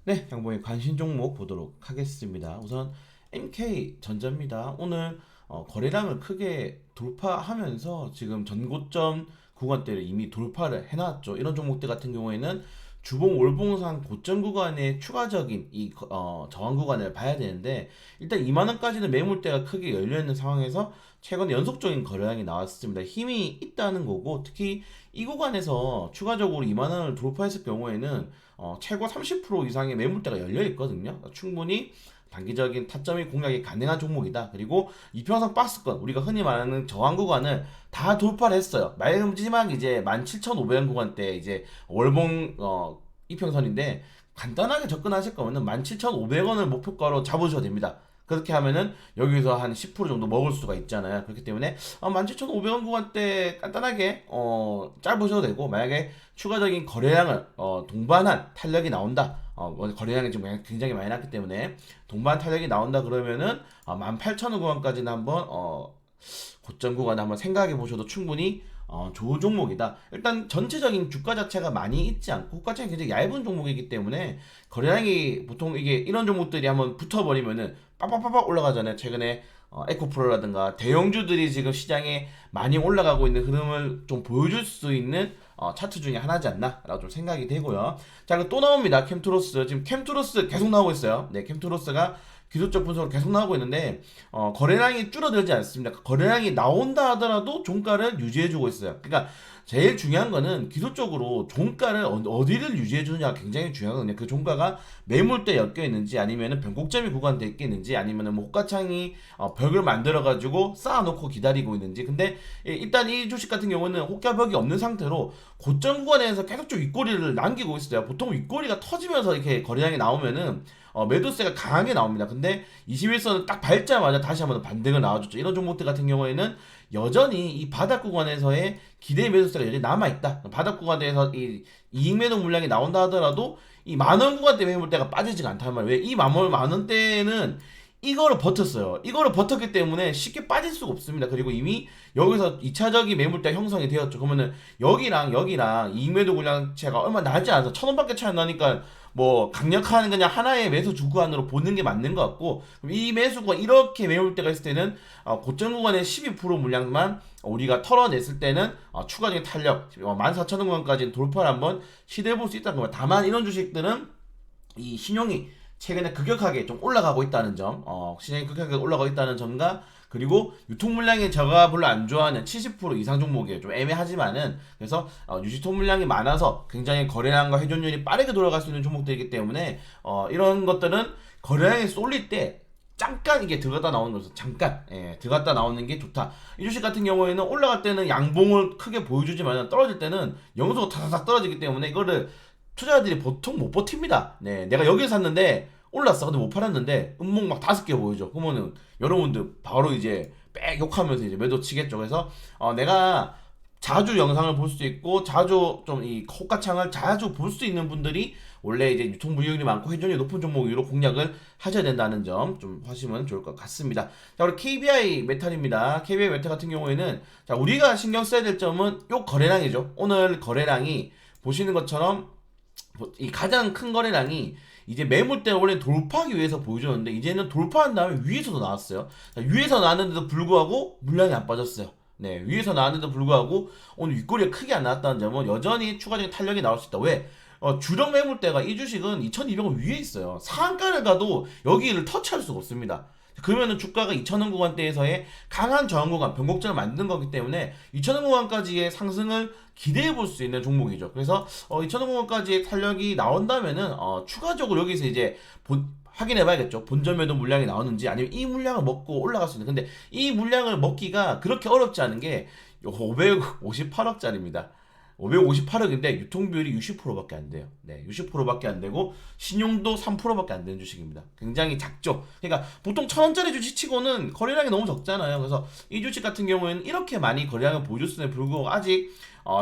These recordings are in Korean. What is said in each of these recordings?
네, 양봉의 관심 종목 보도록 하겠습니다. 우선 MK전자입니다. 오늘 거래량을 크게 돌파하면서 지금 전고점 구간대를 이미 돌파를 해놨죠. 이런 종목들 같은 경우에는 주봉 월봉상 고점 구간의 추가적인 저항 구간을 봐야 되는데, 일단 2만 원까지는 매물대가 크게 열려 있는 상황에서 최근 연속적인 거래량이 나왔습니다. 힘이 있다는 거고, 특히 이 구간에서 추가적으로 2만 원을 돌파했을 경우에는 최고 30% 이상의 매물대가 열려 있거든요. 충분히 단기적인 타점이 공략이 가능한 종목이다. 그리고 이평선 박스권, 우리가 흔히 말하는 저항 구간을 다 돌파를 했어요. 마지막 이제 17,500원 구간대 이제 월봉 이평선인데, 간단하게 접근하실 거면은 17,500원을 목표가로 잡으셔도 됩니다. 그렇게 하면은 여기서 한 10% 정도 먹을 수가 있잖아요. 그렇기 때문에 17,500원 구간대 간단하게 짧으셔도 되고, 만약에 추가적인 거래량을 동반한 탄력이 나온다. 거래량이 지금 굉장히 많이 났기 때문에 동반 탄력이 나온다 그러면은 18,000원 구간까지는 한번 고점 구간 한번 생각해 보셔도 충분히 좋은 종목이다. 일단 전체적인 주가 자체가 많이 있지 않고 호가창이 굉장히 얇은 종목이기 때문에 거래량이 보통 이게 이런 종목들이 한번 붙어버리면은 빡빡빡빡 올라가잖아요. 최근에 에코프로라든가 대형주들이 지금 시장에 많이 올라가고 있는 흐름을 좀 보여줄 수 있는 차트 중에 하나지 않나라고 좀 생각이 되고요. 자, 그리고 또 나옵니다. 캠투로스. 지금 캠투로스 계속 나오고 있어요. 네, 캠투로스가 기술적 분석으로 계속 나오고 있는데 거래량이 줄어들지 않습니다. 거래량이 나온다 하더라도 종가를 유지해주고 있어요. 그러니까 제일 중요한 거는 기술적으로 종가를 어디를 유지해주느냐가 굉장히 중요하거든요. 그 종가가 매물대 엮여 있는지, 아니면은 변곡점이 구간돼 있겠는지, 아니면은 뭐 호가창이 벽을 만들어 가지고 쌓아놓고 기다리고 있는지. 근데 일단 이 주식 같은 경우는 호가벽이 없는 상태로 고점 구간에서 계속적 윗꼬리를 남기고 있어요. 보통 윗꼬리가 터지면서 이렇게 거래량이 나오면은 매도세가 강하게 나옵니다. 근데 21선을 딱 밟자마자 다시 한번 반등을 나와줬죠. 이런 종목들 같은 경우에는 여전히 이 바닥 구간에서의 기대 매도세가 여전히 남아있다. 바닥 구간에서 이 이익 매도 물량이 나온다 하더라도 이 만원 구간대 매물대가 빠지지가 않단 말이에요. 왜? 이 만원대는 이거를 버텼어요. 이거를 버텼기 때문에 쉽게 빠질 수가 없습니다. 그리고 이미 여기서 2차적인 매물대 형성이 되었죠. 그러면은 여기랑 이익 매도 물량체가 얼마 나지 않아서 1,000원밖에 차이 안 나니까 뭐 강력한 그냥 하나의 매수 주구간으로 보는 게 맞는 것 같고, 그럼 이 매수가 이렇게 매물대가 있을 때는 고점 구간의 12% 물량만 우리가 털어냈을 때는 추가적인 탄력 14,000원 구간까지 돌파를 한번 시도해 볼 수 있다는 겁니다. 다만 이런 주식들은 이 신용이 최근에 급격하게 좀 올라가고 있다는 점, 시장이 급격하게 올라가고 있다는 점과, 그리고 유통 물량이 제가 별로 안 좋아하는 70% 이상 종목이에요. 좀 애매하지만은, 그래서 유통 물량이 많아서 굉장히 거래량과 회전율이 빠르게 돌아갈 수 있는 종목들이기 때문에 이런 것들은 거래량이 쏠릴 때 잠깐 이게 들어갔다 나오는 거죠. 잠깐 들어갔다 나오는 게 좋다. 이 주식 같은 경우에는 올라갈 때는 양봉을 크게 보여주지만 떨어질 때는 영수가 타닥 떨어지기 때문에 이거를 투자자들이 보통 못 버팁니다. 네, 내가 여기서 샀는데 올랐어. 근데 못 팔았는데 음목 막 5개 보여줘. 그러면은 여러분들 바로 이제 빽 욕하면서 이제 매도 치겠죠. 그래서 내가 자주 영상을 볼 수 있고 자주 좀 이 호가창을 자주 볼 수 있는 분들이 원래 이제 유통불이익이 많고 회전이 높은 종목 위로 공략을 하셔야 된다는 점 좀 하시면 좋을 것 같습니다. 자, 우리 KBI 메탈입니다. KBI 메탈 같은 경우에는 자, 우리가 신경 써야 될 점은 요 거래량이죠. 오늘 거래량이 보시는 것처럼 이 가장 큰 거래량이 이제 매물대를 원래 돌파하기 위해서 보여줬는데, 이제는 돌파한 다음에 위에서도 나왔어요. 자, 위에서 나왔는데도 불구하고 물량이 안 빠졌어요. 네, 위에서 나왔는데도 불구하고 오늘 윗꼬리가 크게 안 나왔다는 점은 여전히 추가적인 탄력이 나올 수 있다. 왜? 주력 매물대가 이 주식은 2,200원 위에 있어요. 상한가를 가도 여기를 터치할 수가 없습니다. 그러면은 주가가 2,000원 구간대에서의 강한 저항 구간, 변곡점을 만든 거기 때문에 2,000원 구간까지의 상승을 기대해 볼 수 있는 종목이죠. 그래서 2,000원 구간까지의 탄력이 나온다면은 추가적으로 여기서 이제 확인해 봐야겠죠. 본전 매도 물량이 나오는지, 아니면 이 물량을 먹고 올라갈 수 있는. 근데 이 물량을 먹기가 그렇게 어렵지 않은 게 558억짜리입니다. 558억인데 유통 비율이 60%밖에 안 돼요. 네, 60%밖에 안 되고 신용도 3%밖에 안 되는 주식입니다. 굉장히 작죠. 그러니까 보통 1,000원짜리 주식치고는 거래량이 너무 적잖아요. 그래서 이 주식 같은 경우에는 이렇게 많이 거래량을 보여줬음에도 불구하고 아직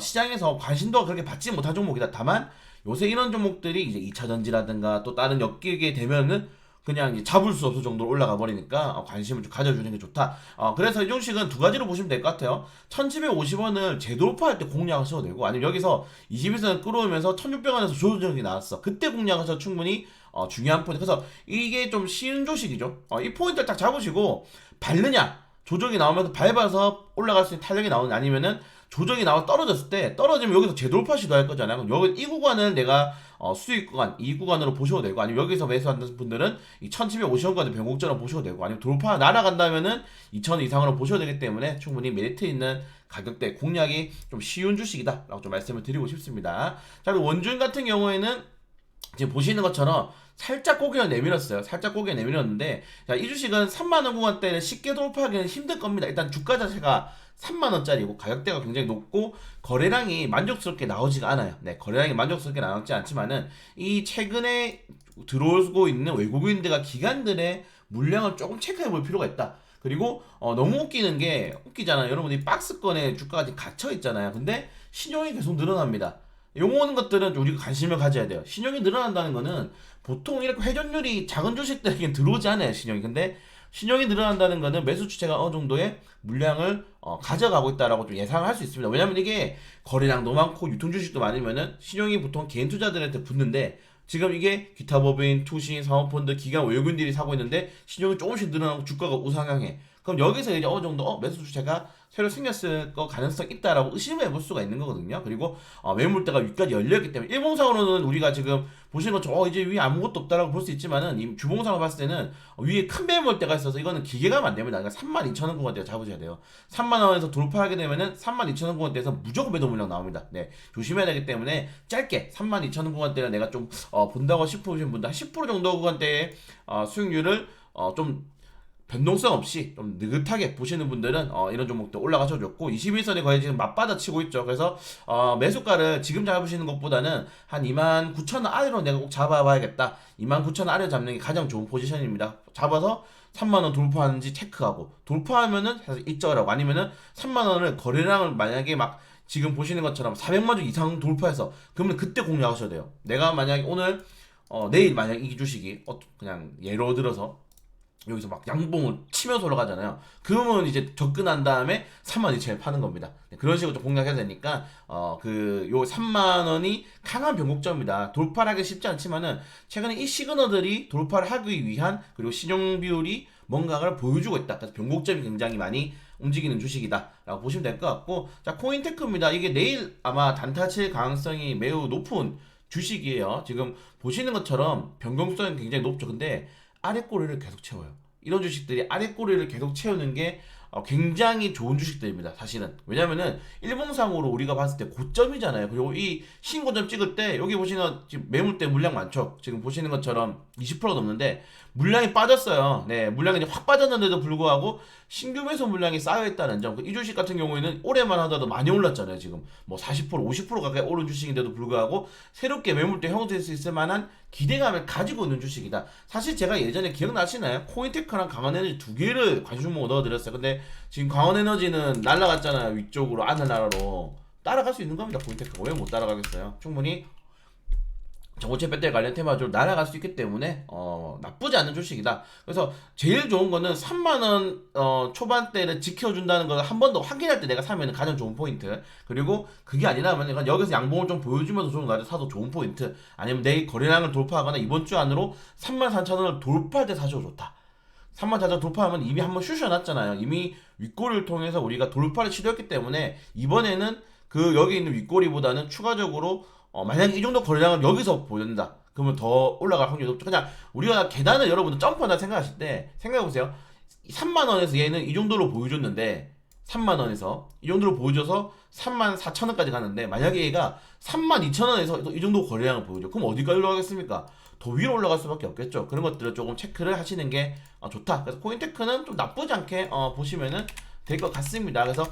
시장에서 관심도가 그렇게 받지 못한 종목이다. 다만 요새 이런 종목들이 이제 2차 전지라든가 또 다른 엮이게 되면은 그냥 이제 잡을 수 없을 정도로 올라가 버리니까 관심을 좀 가져주는 게 좋다. 그래서 이 주식은 두 가지로 보시면 될 것 같아요. 1750원을 재돌파할 때 공략하셔도 되고, 아니면 여기서 21선 끌어오면서 1600원에서 조정이 나왔어. 그때 공략하셔도 충분히 중요한 포인트. 그래서 이게 좀 쉬운 주식이죠. 이 포인트를 딱 잡으시고 밟느냐, 조정이 나오면서 밟아서 올라갈 수 있는 탄력이 나오느냐, 아니면은 조정이 나와 떨어졌을 때, 떨어지면 여기서 재돌파 시도할 거잖아요. 그럼 여기 이 구간을 내가 수익 구간, 이 구간으로 보셔도 되고, 아니면 여기서 매수하는 분들은 이 1750원까지 변곡점으로 보셔도 되고, 아니면 돌파 날아간다면은 2000원 이상으로 보셔도 되기 때문에 충분히 메리트 있는 가격대 공략이 좀 쉬운 주식이다 라고 좀 말씀을 드리고 싶습니다. 자, 그리고 원주인 같은 경우에는 지금 보시는 것처럼 살짝 고개를 내밀었어요. 살짝 고개 내밀었는데, 자, 이 주식은 3만원 구간대를 쉽게 돌파하기는 힘들 겁니다. 일단 주가 자체가 3만원짜리고 가격대가 굉장히 높고 거래량이 만족스럽게 나오지가 않아요. 네, 거래량이 만족스럽게 나오지 않지만은 이 최근에 들어오고 있는 외국인들과 기관들의 물량을 조금 체크해 볼 필요가 있다. 그리고 너무 웃기잖아요. 여러분이 박스권에 주가가 지금 갇혀 있잖아요. 근데 신용이 계속 늘어납니다. 요런 것들은 우리가 관심을 가져야 돼요. 신용이 늘어난다는 거는 보통 이렇게 회전율이 작은 주식들에게 들어오지 않아요, 신용이. 근데 신용이 늘어난다는 거는 매수 주체가 어느 정도의 물량을 가져가고 있다라고 좀 예상을 할 수 있습니다. 왜냐면 이게 거래량도 많고 유통 주식도 많으면은 신용이 보통 개인 투자들한테 붙는데, 지금 이게 기타 법인, 투신, 사모펀드, 기관, 외국인들이 사고 있는데 신용이 조금씩 늘어나고 주가가 우상향해. 그럼 여기서 이제 어느 정도 매수 주체가 새로 생겼을 거 가능성 있다라고 의심을 해볼 수가 있는 거거든요. 그리고 매물대가 위까지 열렸기 때문에, 일봉상으로는 우리가 지금 보시는 것처럼 이제 위에 아무것도 없다라고 볼 수 있지만은, 이 주봉상을 봤을 때는 위에 큰 매물대가 있어서 이거는 기계가면 안 됩니다. 그러니까 32,000원 구간대 잡으셔야 돼요. 3만원에서 돌파하게 되면은 32,000원 구간대에서 무조건 매도 물량 나옵니다. 네, 조심해야 되기 때문에 짧게 32,000원 구간대를 내가 좀 본다고 싶으신 분들 한 10% 정도 구간대의 수익률을 좀 변동성 없이 좀 느긋하게 보시는 분들은 이런 종목도 올라가셔도 좋고, 21선에 거의 지금 맞받아치고 있죠. 그래서 매수가를 지금 잡으시는 것보다는 한 29,000원 아래로 내가 꼭 잡아봐야겠다, 29,000원 아래 잡는 게 가장 좋은 포지션입니다. 잡아서 3만원 돌파하는지 체크하고, 돌파하면은 사실 입절하고, 아니면은 3만원을 거래량을 만약에 막 지금 보시는 것처럼 400만 주 이상 돌파해서, 그러면 그때 공략하셔야 돼요. 내가 만약에 오늘 내일 만약 이 주식이 그냥 예로 들어서 여기서 막 양봉을 치면서 올라가잖아요. 그러면 이제 접근한 다음에 32,000에 파는 겁니다. 네, 그런 식으로 좀 공략해야 되니까 요 3만원이 강한 변곡점입니다. 돌파를 하기 쉽지 않지만은 최근에 이 시그널들이 돌파를 하기 위한, 그리고 신용 비율이 뭔가를 보여주고 있다. 그래서 변곡점이 굉장히 많이 움직이는 주식이다 라고 보시면 될 것 같고, 자, 코인테크입니다. 이게 내일 아마 단타 칠 가능성이 매우 높은 주식이에요. 지금 보시는 것처럼 변동성이 굉장히 높죠. 근데 아래 꼬리를 계속 채워요. 이런 주식들이 아래 꼬리를 계속 채우는 게 굉장히 좋은 주식들입니다. 사실은. 왜냐면은 일봉상으로 우리가 봤을 때 고점이잖아요. 그리고 이 신고점 찍을 때 여기 보시는 지금 매물대 물량 많죠. 지금 보시는 것처럼 20% 넘는데 물량이 빠졌어요. 네, 물량이 이제 확 빠졌는데도 불구하고 신규 매수 물량이 쌓여 있다는 점. 이 주식 같은 경우에는 올해만 하더라도 많이 올랐잖아요. 지금 뭐 40%, 50% 가까이 오른 주식인데도 불구하고 새롭게 매물대 형성될 수 있을 만한 기대감을 가지고 있는 주식이다. 사실 제가 예전에 기억나시나요? 코인테크랑 강원에너지 두 개를 관심을 넣어드렸어요. 근데 지금 강원에너지는 날아갔잖아요. 위쪽으로, 하늘나라로. 따라갈 수 있는 겁니다. 코인테크가 왜 못 따라가겠어요? 충분히 전고체 배터리 관련 테마주로 날아갈 수 있기 때문에 나쁘지 않은 주식이다. 그래서 제일 좋은 거는 3만원 초반대를 지켜준다는 걸 한 번 더 확인할 때 내가 사면 가장 좋은 포인트. 그리고 그게 아니라면 여기서 양봉을 좀 보여주면서 좋은 거 사도 좋은 포인트. 아니면 내일 거래량을 돌파하거나 이번 주 안으로 34,000원을 돌파할 때 사줘도 좋다. 34,000원 돌파하면 이미 한번 쑤셔놨잖아요. 이미 윗꼬리를 통해서 우리가 돌파를 시도했기 때문에 이번에는 그 여기 있는 윗꼬리보다는 추가적으로 만약에 이 정도 거래량을 여기서 보여준다, 그러면 더 올라갈 확률이 높죠. 그냥 우리가 계단을 여러분들 점프한다 생각하실 때 생각해보세요. 3만원에서 얘는 이 정도로 보여줬는데, 3만원에서 이 정도로 보여줘서 34,000원까지 가는데, 만약에 얘가 32,000원에서 이 정도 거래량을 보여줘, 그럼 어디까지 올라가겠습니까? 더 위로 올라갈 수밖에 없겠죠. 그런 것들을 조금 체크를 하시는 게 좋다. 그래서 코인테크는 좀 나쁘지 않게 보시면은 될 것 같습니다. 그래서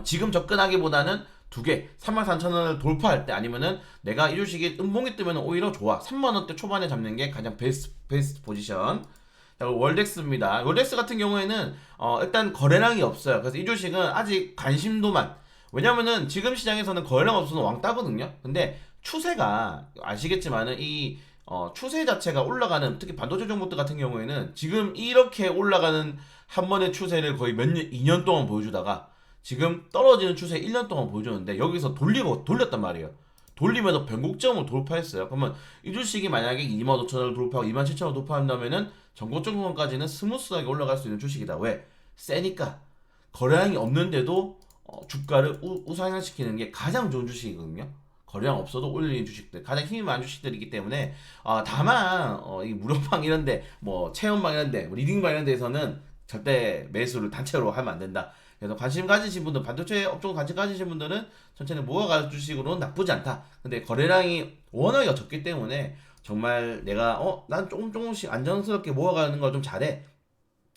지금 접근하기보다는 두 개, 33,000원을 돌파할 때, 아니면은 내가 이 주식이 음봉이 뜨면 오히려 좋아, 3만원대 초반에 잡는 게 가장 베스트 포지션. 자, 월덱스입니다. 월덱스 같은 경우에는 일단 거래량이 없어요. 그래서 이 주식은 아직 관심도만, 왜냐면은 지금 시장에서는 거래량 없어서 왕따거든요. 근데 추세가 아시겠지만은 이 추세 자체가 올라가는, 특히 반도체 종목들 같은 경우에는 지금 이렇게 올라가는 한 번의 추세를 거의 몇 년, 2년 동안 보여주다가 지금 떨어지는 추세 1년 동안 보여주는데 여기서 돌렸단 말이에요. 돌리면서 변곡점을 돌파했어요. 그러면 이 주식이 만약에 25,000원을 돌파하고 27,000원 돌파한다면은 전고점 구간까지는 스무스하게 올라갈 수 있는 주식이다. 왜? 세니까. 거래량이 없는데도 주가를 우상향시키는 게 가장 좋은 주식이거든요. 거래량 없어도 올리는 주식들, 가장 힘이 많은 주식들이기 때문에 다만 이 무료방 이런데, 뭐 체험방 이런데, 뭐 리딩방 이런 데에서는 절대 매수를 단체로 하면 안 된다. 그래서 관심 가지신 분들, 반도체 업종 관심 가지신 분들은 천천히 모아갈 주식으로는 나쁘지 않다. 근데 거래량이 워낙에 적기 때문에 정말 내가 난 조금씩 안정스럽게 모아가는 걸 좀 잘해.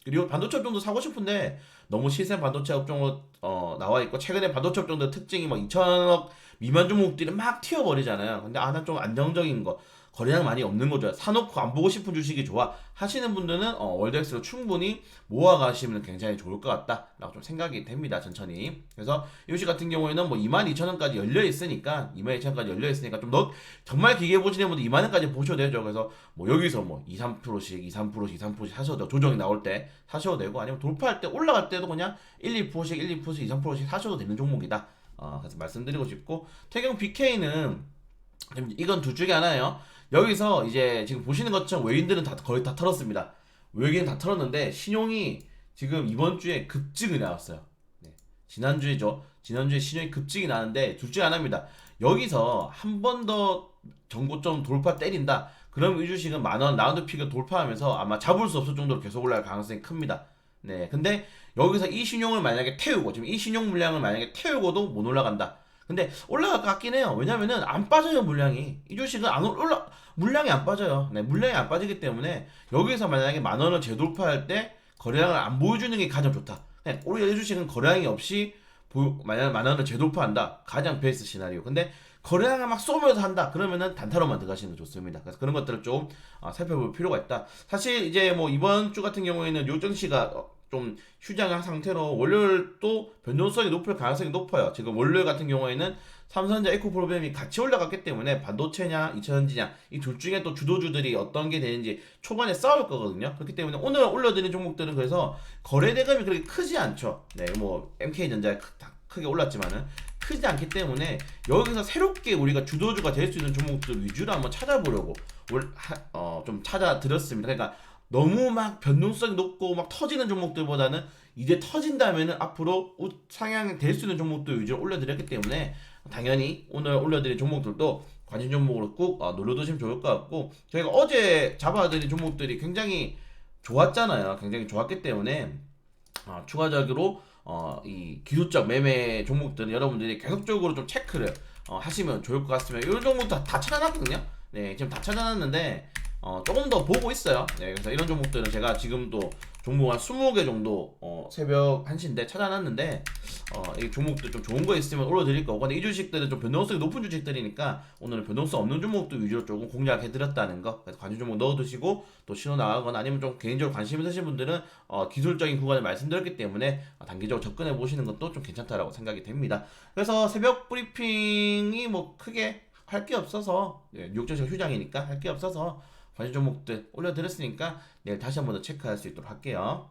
그리고 반도체 업종도 사고 싶은데 너무 시세 반도체 업종으로 나와 있고, 최근에 반도체 업종들 특징이 뭐 2천억 미만 종목들이 막 튀어버리잖아요. 근데 난 좀 안정적인 거, 거래량 많이 없는 거 좋아, 사놓고 안 보고 싶은 주식이 좋아 하시는 분들은 월드엑스로 충분히 모아가시면 굉장히 좋을 것 같다라고 좀 생각이 됩니다. 천천히. 그래서 이 주식 같은 경우에는 뭐 22,000원까지 열려 있으니까, 22,000원까지 열려 있으니까 좀 정말 길게 보시는 분들 2만 원까지 보셔도 되죠. 그래서 뭐 여기서 뭐 2, 3%씩 2, 3%씩 2, 3%씩 하셔도 되고, 조정이 나올 때 사셔도 되고, 아니면 돌파할 때 올라갈 때도 그냥 1, 2%씩 1, 2%씩 2, 3%씩 사셔도 되는 종목이다. 그래서 말씀드리고 싶고, 태경 BK는 이건 둘 중에 하나예요. 여기서 이제 지금 보시는 것처럼 외인들은 다 거의 다 털었습니다. 외국인 다 털었는데 신용이 지금 이번 주에 급증이 나왔어요. 네. 지난주에죠. 지난주에 신용이 급증이 나는데 둘 중에 하나입니다. 여기서 한 번 더 전고점 돌파 때린다. 그럼 이 주식은 만원 라운드 피겨 돌파하면서 아마 잡을 수 없을 정도로 계속 올라갈 가능성이 큽니다. 네. 근데 여기서 이 신용을 만약에 태우고, 지금 이 신용 물량을 만약에 태우고도 못 올라간다. 근데 올라갈 것 같긴 해요. 왜냐면은 안 빠져요, 물량이. 이 주식은 안 물량이 안 빠져요. 네, 물량이 안 빠지기 때문에 여기서 만약에 만 원을 재돌파할 때 거래량을 안 보여주는 게 가장 좋다. 네, 오히려 이 주식은 거래량이 없이 만약에 만 원을 재돌파한다. 가장 베스트 시나리오. 근데 거래량을 막 쏘면서 한다. 그러면은 단타로만 들어가시는 게 좋습니다. 그래서 그런 것들을 좀 살펴볼 필요가 있다. 사실 이제 뭐 이번 주 같은 경우에는 요정시가 좀 휴장한 상태로 월요일 또 변동성이 높을 가능성이 높아요. 지금 월요일 같은 경우에는 삼성전자 에코 프로그램이 같이 올라갔기 때문에 반도체냐 2차전지냐 이 둘 중에 또 주도주들이 어떤 게 되는지 초반에 싸울 거거든요. 그렇기 때문에 오늘 올려드린 종목들은 그래서 거래 대금이 그렇게 크지 않죠. 네, 뭐 MK전자 크게 올랐지만은 크지 않기 때문에 여기서 새롭게 우리가 주도주가 될 수 있는 종목들 위주로 한번 찾아보려고 좀 찾아드렸습니다. 그러니까 너무 막 변동성이 높고 막 터지는 종목들보다는 이제 터진다면은 앞으로 상향 될 수 있는 종목들 위주로 올려드렸기 때문에 당연히 오늘 올려드린 종목들도 관심 종목으로 꼭 눌러두시면 좋을 것 같고, 저희가 어제 잡아드린 종목들이 굉장히 좋았잖아요. 굉장히 좋았기 때문에 추가적으로 이 기술적 매매 종목들은 여러분들이 계속적으로 좀 체크를 하시면 좋을 것 같습니다. 이런 종목 다 찾아놨거든요. 네, 지금 다 찾아놨는데 조금 더 보고 있어요. 네, 그래서 이런 종목들은 제가 지금도 종목 한 20개 정도 새벽 1시인데 찾아놨는데 이 종목들 좀 좋은 거 있으면 올려드릴 거고, 근데 이 주식들은 좀 변동성이 높은 주식들이니까 오늘은 변동성 없는 종목들 위주로 조금 공략해드렸다는 거. 그래서 관심 종목 넣어두시고 또 신호 나가거나 아니면 좀 개인적으로 관심 있으신 분들은 기술적인 구간을 말씀드렸기 때문에 단기적으로 접근해 보시는 것도 좀 괜찮다라고 생각이 됩니다. 그래서 새벽 브리핑이 뭐 크게 할 게 없어서, 뉴욕 증시 휴장이니까 할 게 없어서 관심 종목들 올려드렸으니까 내일 다시 한 번 더 체크할 수 있도록 할게요.